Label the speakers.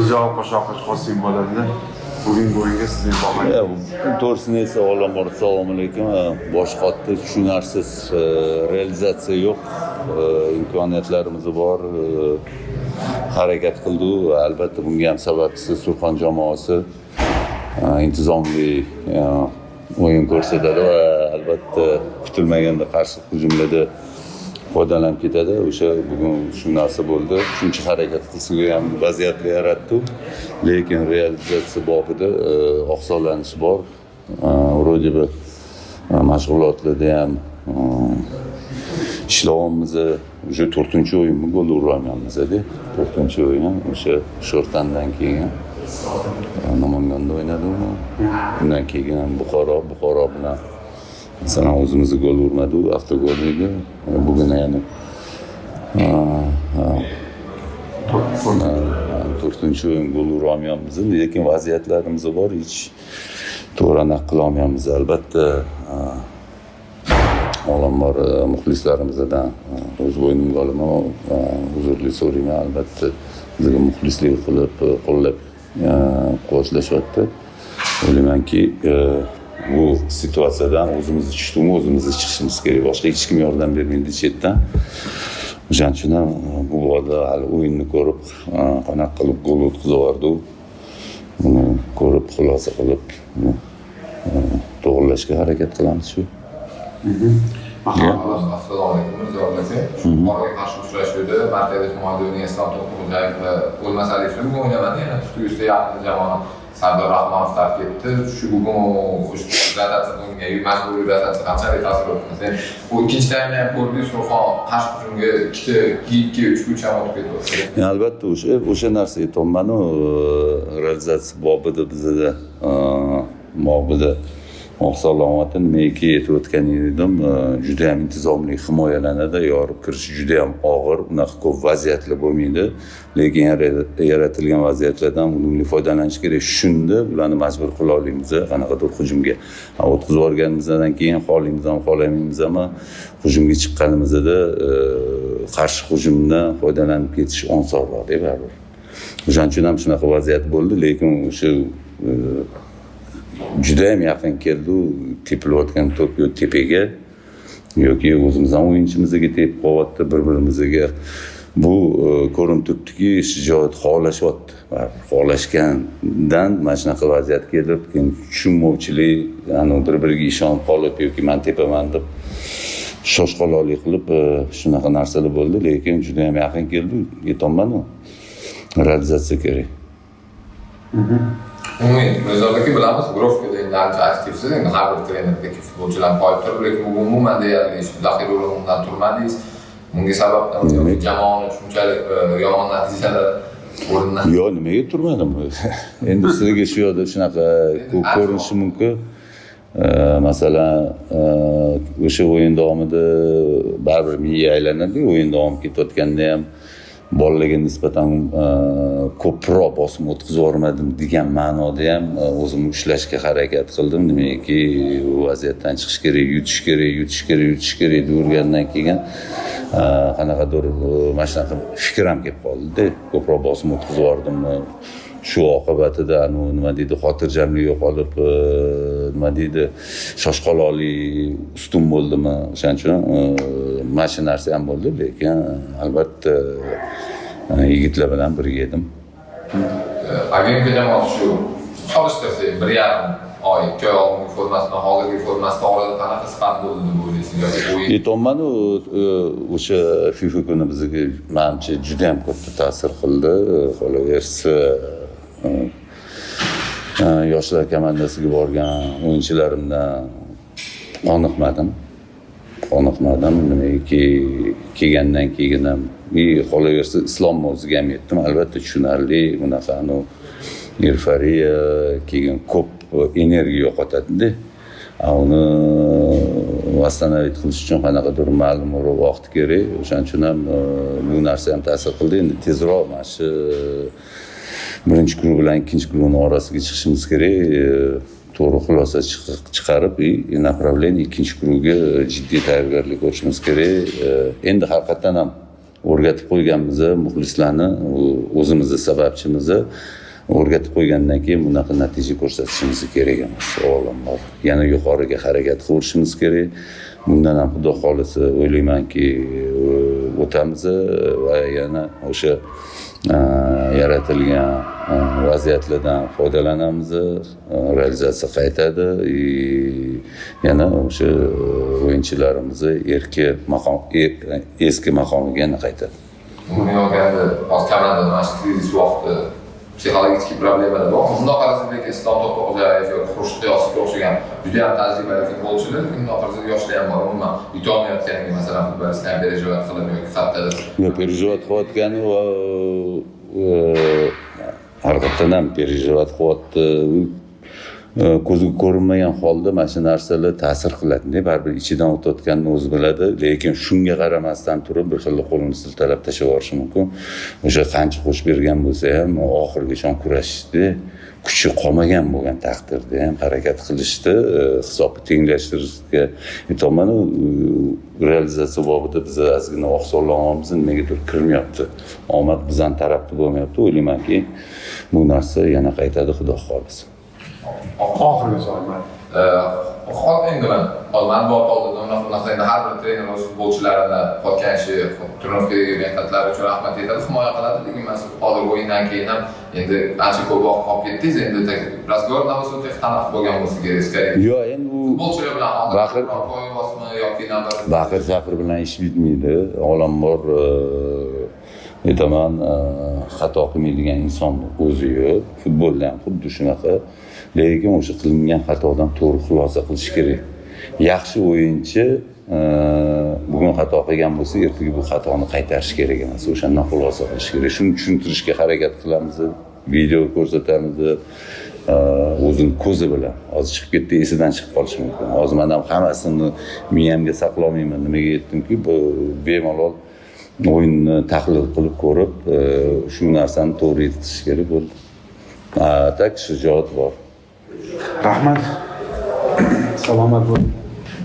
Speaker 1: Mirjalol Qo'shoqov Qosim bo'ladi. Bugungi o'yinga sizning bahoyingiz?
Speaker 2: To'g'risini esa avvalambor assalomu alaykum. Boshqa tushunarsiz realizatsiya yo'q. İmkoniyatlarimiz bor. Harakat qildi. Albatta bunga ham sababchisi Surxon jamoasi intizomli o'yin ko'rsatadi va albatta kutilmaganda qarshi hujumlarda foydalanib ketadi. O'sha bugun shu narsa bo'ldi. Shuncha harakat qilsa ham vaziyatlar yaratdi. Lekin realizatsiya bobida oqsonlanish bor. Vроде бы mashg'ulotlarda ham ishlayapmiz. O'sha 4-o'yinmi gol urolmayapmiz-da. 4-o'yin o'sha Sho'rtandan keyin Namanganda o'ynadim. Undan keyin ham Buxoro bilan masalan o'zimizni gol urmadi, avtogol edi. Bugun yana 4-o'yin gol urolmayapmiz, lekin vaziyatlarimiz bor, hech to'g'ri aniq qila olmayapmiz. Albatta avvalambor muxlislarimizdan o'z bo'ynimga olaman, uzrlik so'rayman. Albatta bizga muxlislik qilib, qo'llab quvvatlashyapti. O'ylaymanki bu situatsiyadan o'zimiz chiqishimiz kerak. Boshqa hech kim yordam bermaydi chetdan. O'shaning uchun ham bu bola hali o'yinni ko'rib, qanaqa qilib gol o'tkazyapti, buni ko'rib xulosa qilib to'g'rilashga harakat qilamiz shu.
Speaker 3: Assalomu alaykum, Mirjalol aka. Buxoroga qarshi uchrashuvda markazda himoyada Islom To'xtayev va O'lmasaliyev bugun o'ynamadi. Yana usti yaqin jamoani Sardor Rahmonov tark etdi. Shu bugun rotatsiyaga majburiy rotatsiya qanchalik ta'sir o'tkazdi? Bu ikkinchi taymda ham ko'rdingiz, Surxon qarshi hujumga 2-3 ham o'tib ketdi.
Speaker 2: Albatta o'sha narsa aytolman-ku, realizatsiya bobida bizda oqsonlanyapti. Nimaga aytib o'tgan edim, juda ham intizomli himoyalanadi, yorib kirish juda ham og'ir, unaqa ko'p vaziyatlar bo'lmaydi. Lekin yaratilgan vaziyatlardan unumli foydalanish kerak. Shunda ularni majbur qila olamiz qanaqadir hujumga. O'tkazib yuborganimizdan keyin xohlaymiz ham xohlamaymiz ham hujumga chiqqanimizda qarshi hujumdan foydalanib ketish osonroq deb baribir. O'shaning uchun ham shunaqa vaziyat bo'ldi, lekin o'sha juda ham yaqin keldi, tepilayotgan to'p tepaga yoki o'zimiz ham o'yinchimizga tepib qo'yapti, bir-birimizga. Bu ko'rinib turibdiki, shijoat xohlashyapti. Xohlashgandan mana shunaqa vaziyat kelib, keyin tushunmovchilik, bir-biriga ishonib qolib yoki men tepaman deb shoshqaloqlik qilib shunaqa narsalar bo'ldi, lekin juda ham yaqin keldi. Aytolman-ku, realizatsiya kerak.
Speaker 3: Mirjalol aka, bilamiz, Grovkada endi ancha aktivsiz, endi har bir trenerdagi futbolchilar qoyib turib, lekin umuman deyarli zaxira o'rnidan turmadingiz. Bunga sabab jamoani shunchalik yomon natijalar o'rnidan.
Speaker 2: Yo'q, nimaga turmadim? Endi sizga shu yerda shunaqa ko'rinishi mumkin. Masalan, o'sha o'yin davomida baribir miya aylanadi, o'yin davom ketayotganda ham bolalarga nisbatan ko'proq bosim o'tkazib yubormadim degan ma'noda ham o'zimni ushlashga harakat qildim. Nimaiki u vaziyatdan chiqish kerak, yutish kerak degandan keyin qanaqadir mana shunaqa fikr ham kelib qoldi-da. Ko'proq bosim o'tkazib yubordim. Shu oqibatida nima deydi, xotirjamlik yo'qolib, nima deydi, shoshqaloqlik ustun bo'ldimi? O'shaning uchun mana shu narsa ham bo'ldi, lekin albatta yigitlar bilan birga edim.
Speaker 3: Agentga jamoasi shu solishtirsa 1,5 oy, 2 oy oldingi formasidan hozirgi formasiga orada qanaqa sifat bo'ldi deb o'ylaysiz?
Speaker 2: Aytolman-ku, o'sha FIFA kuni bizga menimcha juda ham katta ta'sir qildi. Qolaversa yoshlar komandasiga borgan o'yinchilarimdan qoniqmadim. Nimaiki kelgandan keyin ham qolaversa Islom o'ziga ham aytdim, albatta tushunarli, bunaqa euforiya, keyin ko'p energiya yo'qotadi-da. Uni vasстановить qilish uchun qanaqadir ma'lum vaqt kerak. O'shaning uchun ham bu narsa ham ta'sir qildi. Endi tezroq mana shu birinchi guruh bilan ikkinchi guruhning orasiga chiqishimiz kerak. To'g'ri xulosa chiqarib, направление ikkinchi guruhga jiddiy tayyorgarlik ko'rishimiz kerak. Endi haqiqatan ham o'rgatib qo'yganmiz, muxlislarni, o'zimizni sababchimizni o'rgatib qo'ygandan keyin bunaqa natija ko'rsatishimiz kerak emas, avvalambor. Yana yuqoriga harakat qilishimiz kerak. Bundan ham Xudo xolisa o'ylaymanki, o'tamiz va yana o'sha yaratilgan vaziyatlardan foydalanamiz, realizatsiya qaytadi, yana o'sha o'yinchilarimiz eski maqomiga yana qaytadi.
Speaker 3: Umumiy olganda, hozir komandada mana shu krizis vaqti psixologik problemalar bor. Bundoq qarasak, Islom To'xtaxo'jayev yoki Xurshid G'iyosovga o'xshagan juda ham tajribali futbolchilar, bundoq qarasak yoshlar ham bor. Umuman yutolmayotganiga, masalan, futbolistlar perejovat qilib yoki qattiq
Speaker 2: perejovat qilayotgani va haqiqatan ham perejovat qilyapti. Ko'zga ko'rinmagan holda mana shu narsalar ta'sir qiladi. Baribir ichidan o'tayotganini o'zi biladi, lekin shunga qaramasdan turib bir xil qo'lini siltalab tashlab yuborishi mumkin. O'sha qancha qo'sh bergan bo'lsa ham oxirigacha kurashishdi, kuchi qolmagan bo'lgan taqdirda ham harakat qilishdi, hisobni tenglashtirishga aytolman, realizatsiya bobida biz ozgina oqsoqlamoqmiz, nimagadir kirmayapti. Omad bizning tarafda bo'lmayapti. O'ylaymanki, bu narsa yana qaytadi, Xudo xolisa.
Speaker 3: Oxirgi savol. Hozir endi men bor oldindan endi har bir trener o'z futbolchilarini qotganishi, turnovkaga mehnatlar uchun rahmat aytadi, himoya qiladi. Lekin men hozir o'yindan keyin ham endi ancha ko'p vaqt qolib ketdingiz, endi razgovordan o'tib qanaqa bo'lgan bo'lsa kerak.
Speaker 2: Yo'q, endi u
Speaker 3: futbolchilar bilan qo'yibosmi yoki
Speaker 2: baqir bilan ish bitmaydi. Avvalambor aytaman, xato qilmaydigan inson o'zi yo'q. Futbolda ham xuddi shunaqa. Lekin o'sha qilingan xatodan to'g'ri xulosa qilish kerak. Yaxshi o'yinchi bugun xato qilgan bo'lsa, ertaga bu xatoni qaytarish kerak emas. O'shandan xulosa qilish kerak. Shuni tushuntirishga harakat qilamiz, video ko'rsatamiz, o'zini ko'zi bilan. Hozir chiqib ketdi, esidan chiqib qolishi mumkin. Hozir men ham hammasini miyamga saqlamayman. Nimaga aytdimki, bu bemalol o'yinni tahlil qilib ko'rib, shu narsani to'g'ri yetkazish kerak bo'ldi. Tak shijoat bor.
Speaker 1: Rahmat. Salomat bo'ling.